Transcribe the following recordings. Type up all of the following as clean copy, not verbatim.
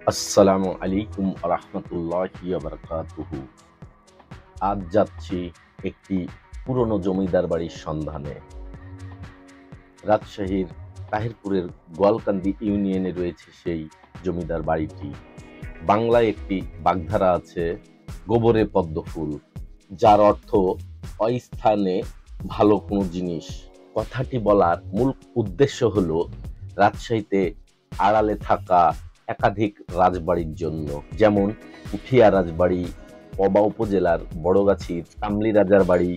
আসসালামু আলাইকুম রাহমাতুল্লাহি ওয়া বারাকাতুহু। আজ যাচ্ছি একটি পুরনো জমিদার বাড়ির সন্ধানে। রাজশাহীর তাহিরপুরের গোয়ালকান্দি ইউনিয়নে রয়েছে সেই জমিদার বাড়িটি। বাংলায় একটি বাগধারা আছে, গোবরে পদ্ম ফুল, যার অর্থ অস্থানে ভালো কোনো জিনিস। কথাটি বলার মূল উদ্দেশ্য হলো রাজশাহীতে আড়ালে থাকা একাধিক রাজবাড়ির জন্য, যেমন উঠিয়া রাজবাড়ি, পবা উপজেলার বড়গাছির কামলি রাজার বাড়ি,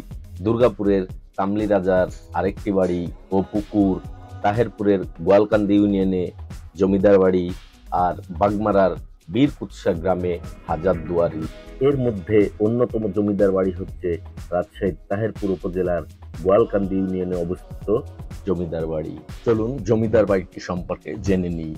দুর্গাপুরের কামলি রাজার আরেকটি বাড়ি ও পুকুর, তাহেরপুরের গোয়ালকান্দি ইউনিয়নে জমিদার বাড়ি, আর বাগমারার বীর কুৎসা গ্রামে হাজারদুয়ারি। এর মধ্যে অন্যতম জমিদার বাড়ি হচ্ছে রাজশাহীর তাহেরপুর উপজেলার গোয়ালকান্দি ইউনিয়নে অবস্থিত জমিদার বাড়ি। চলুন জমিদার বাড়িটি সম্পর্কে জেনে নিই।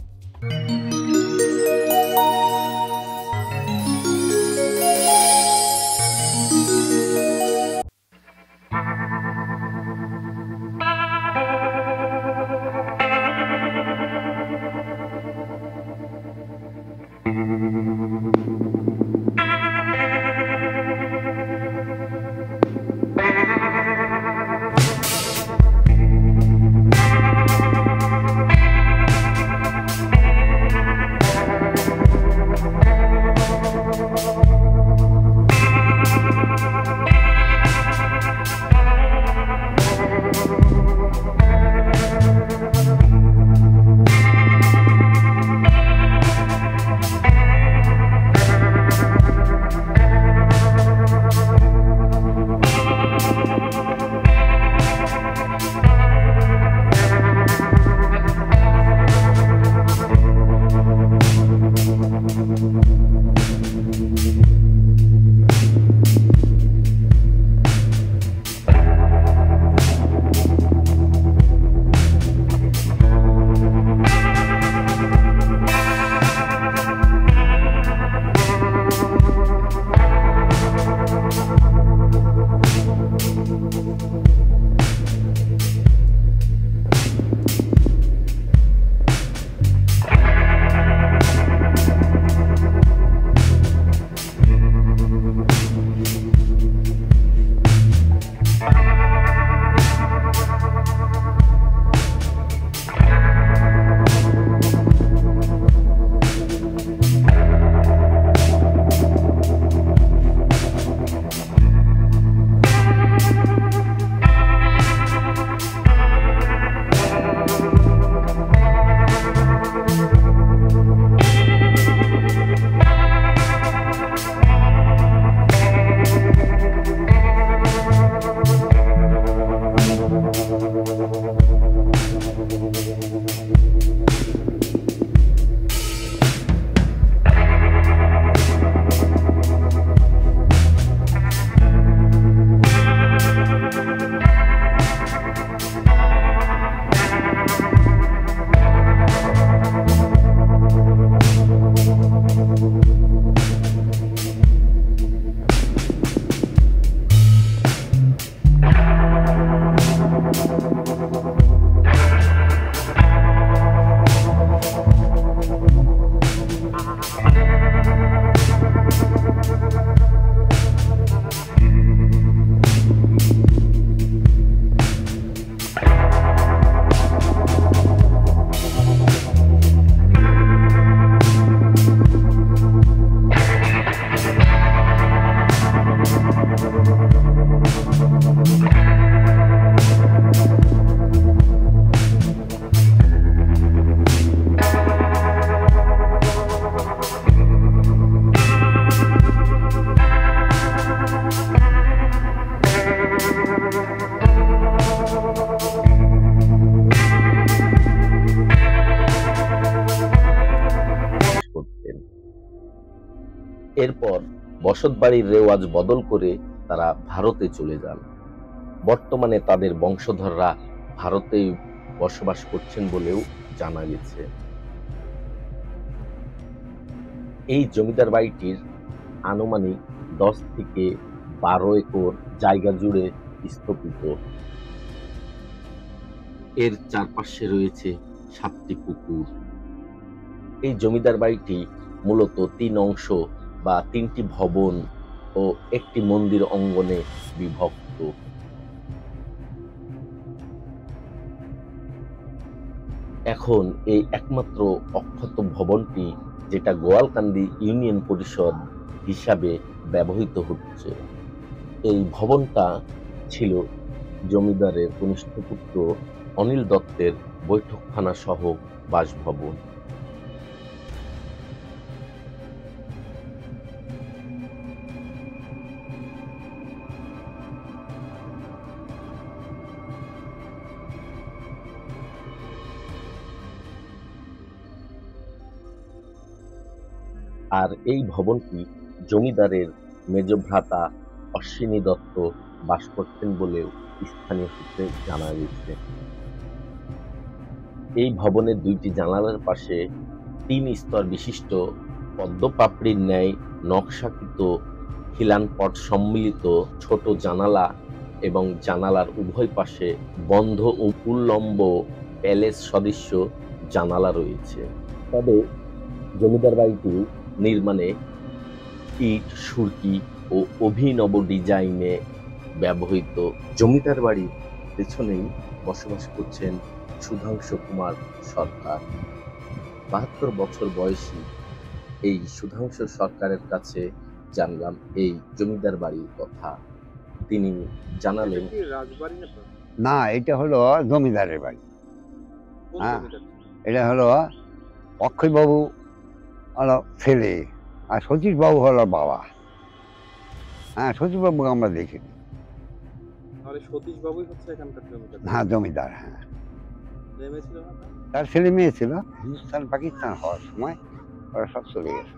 এরপর বসতবাড়ির রেওয়াজ বদল করে তারা ভারতে চলে যান। বর্তমানে তাদের বংশধররা ভারতেই বসবাস করছেন বলেও জানা গেছে। এই জমিদার বাড়িটির আনুমানিক 10 থেকে 12 একর জায়গা জুড়ে স্থাপিত। এর চারপাশে রয়েছে 7টি পুকুর। এই জমিদার বাড়িটি মূলত ৩ অংশ বা ৩টি ভবন ও একটি মন্দির অঙ্গনে বিভক্ত। এখন এই একমাত্র অক্ষত ভবনটি, যেটা গোয়ালকান্দি ইউনিয়ন পরিষদ হিসাবে ব্যবহৃত হচ্ছে। এই ভবনটা ছিল জমিদারের কনিষ্ঠ পুত্র অনিল দত্তের বৈঠকখানা সহ বাসভবন। আর এই ভবনটি জমিদারের মেজ ভ্রাতা অশ্বিনী দত্ত বাস করতেন বলেও স্থানীয় সূত্রে জানা গেছে। এই ভবনের 2টি জানালার পাশে 3 স্তর বিশিষ্ট পদ্মপাপড়ির ন্যায় নকশাকৃত খিলানপট সম্মিলিত ছোট জানালা এবং জানালার উভয় পাশে বন্ধ ও উল্লম্ব প্যালেস সদৃশ্য জানালা রয়েছে। তবে জমিদার বাড়িটি নির্মাণে ইট, সুরকি ও অভিনব ডিজাইনে ব্যবহৃত। জমিদার বাড়ির পেছনেই বসবাস করছেন সুধাংশু কুমার সরকার। 72 বছর বয়সী এই সুধাংশু সরকারের কাছে জানলাম এই জমিদার বাড়ির কথা। তিনি জানালেন, না, এটা হলো জমিদারের বাড়ি। হ্যাঁ, এটা হলো অক্ষয়বাবু হলো ছেলে, আর সতীশবাবু হলো বাবা। হ্যাঁ, সতীশবাবুকে আমরা দেখিনি। হ্যাঁ, জমিদার। হ্যাঁ, তার ছেলে মেয়ে ছিল। হিন্দুস্তান পাকিস্তান হওয়ার সময় ওরা সব চলে গেছে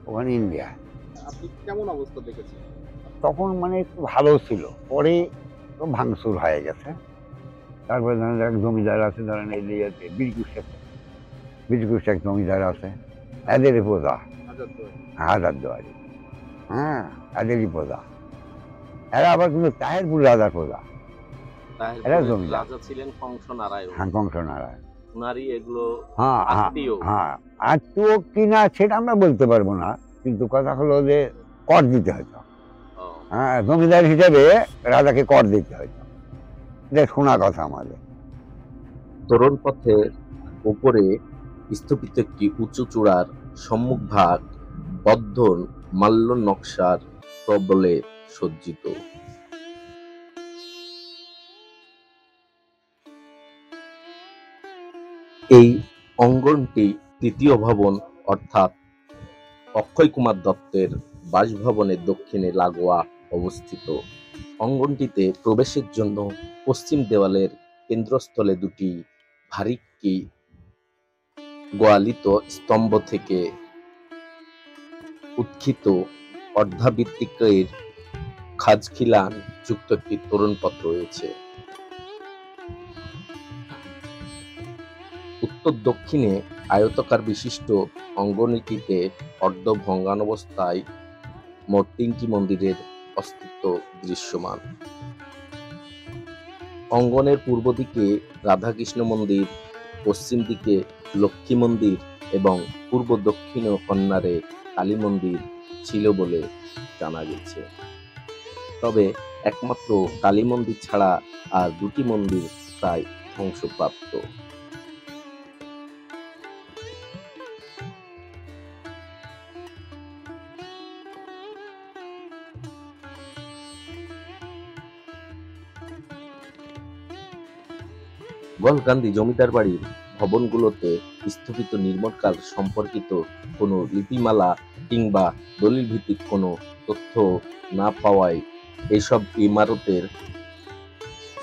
ওখানে ইন্ডিয়া। কেমন অবস্থা দেখেছেন? তখন মানে একটু ভালো ছিল, পরে তো ভাঙচুর হয়ে গেছে। তারপরে ধরেন এক জমিদার আছে, ধরেন এই বীরকুশ এক জমিদার আছে, এদেরই প্রজা হাজারদুয়ারি। হ্যাঁ, এদেরই প্রজা। এরা আবার কিন্তু তাহেরপুর রাজার প্রজা। এরা জমিদার রাজা ছিলেন কংসনারায়ণ। হ্যাঁ, কংসনারায়ণ। উনারই এগুলো হ্যাঁ হ্যাঁ, আত্মীয় কিনা সেটা আমরা বলতে পারবো না, কিন্তু কথা হলো যে কর দিতে হতো। হ্যাঁ, জমিদার হিসেবে রাজাকে কর দিতে হতো, এটা শোনা কথা আমাদের। তোরণ পথের উপরে স্থাপিত একটি উঁচু চূড়ার সম্মুখ ভাগ বদ্ধন মাল্য নকশার প্রবলে সজ্জিত। এই অঙ্গনটি 3য় ভবন অর্থাৎ অক্ষয় কুমার দত্তের বাসভবনের দক্ষিণে লাগোয়া অবস্থিত। অঙ্গনটিতে প্রবেশের জন্য পশ্চিম দেওয়ালের কেন্দ্রস্থলে 2টি ভারিক্কি গোয়ালিত স্তম্ভ থেকে উৎক্ষিপ্ত অর্ধাবৃত্তাকার খাজখিলান যুক্ত একটি তোরণপথ রয়েছে। উত্তর দক্ষিণে আয়তাকার বিশিষ্ট অঙ্গনটিতে অর্ধ ভগ্নাবস্থায় মোট 3টি মন্দিরের অস্তিত্ব দৃশ্যমান। অঙ্গনের পূর্ব দিকে রাধাকৃষ্ণ মন্দির, পশ্চিম দিকে লক্ষ্মী মন্দির এবং পূর্ব দক্ষিণ কর্নারে কালী মন্দির ছিল বলে জানা গেছে। তবে একমাত্র কালী মন্দির ছাড়া আর 2টি মন্দির প্রায় ধ্বংসপ্রাপ্ত। গোয়ালকান্দি জমিদার বাড়ির ভবনগুলোতে স্থাপিত নির্মাণকাল সম্পর্কিত কোনো লিপিমালা কিংবা দলিল ভিত্তিক কোনো তথ্য না পাওয়ায় এইসব ইমারতের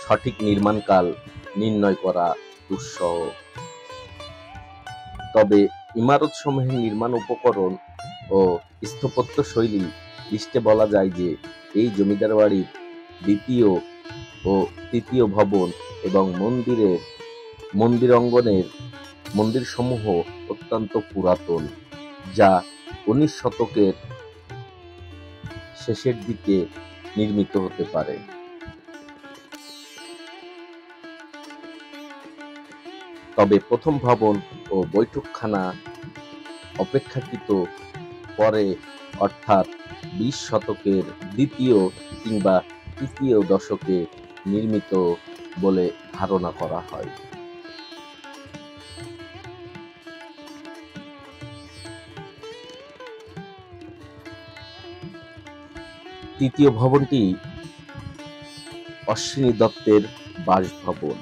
সঠিক নির্মাণকাল নির্ণয় করা দুঃসহ। তবে ইমারত সমূহের নির্মাণ উপকরণ ও স্থাপত্য শৈলী দৃষ্টে বলা যায় যে এই জমিদার বাড়ির 2য় ও 3য় ভবন এবং মন্দির অঙ্গনের মন্দিরসমূহ অত্যন্ত পুরাতন, যা 19 শতকের শেষের দিকে নির্মিত হতে পারে। তবে প্রথম ভবন ও বৈঠকখানা অপেক্ষাকৃত পরে অর্থাৎ 20 শতকের দ্বিতীয় কিংবা তৃতীয় দশকে নির্মিত বলে ধারণা করা হয়। তৃতীয় ভবনটি অশ্বিনী দত্তের বাসভবন।